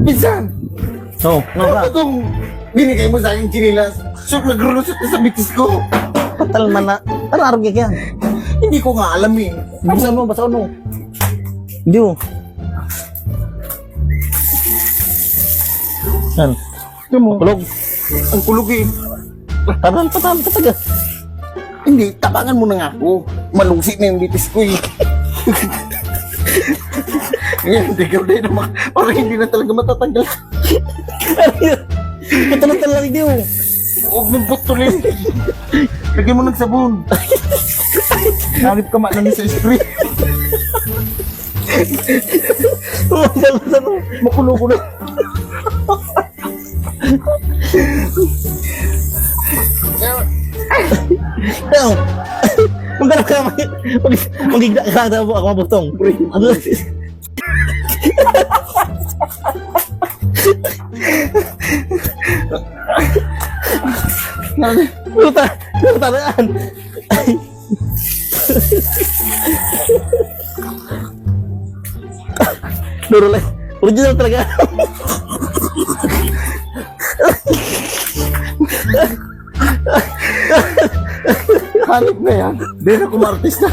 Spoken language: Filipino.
Pinsan! No, no Ano ka. itong binigay mo sa akin chinilas? So, nagrulusot na sa bitis ko. Patal man na. Ano arog yan? Hindi ko nga alam eh. Basaon mo, basaon mo. Hindi mo. Yan. Ito mo, Kulog. ang kulog eh. Taran, kataga. Hindi, tabangan mo na nga ako. Malusi na yung bitis ko eh. Ngayon, hindi ka rin naman. Parang hindi na talaga matatanggal. Patal lang hindi mo. Huwag mong putulin. Lagyan mo ng sabon. Hanip ka man lang sa spray. Makulo ko na. Yan. Maghanap ka magigda ka daw ako mabutong. Ano? Puta na. Duro lang. Original talaga. Hanip na yan. Hindi na kumartista.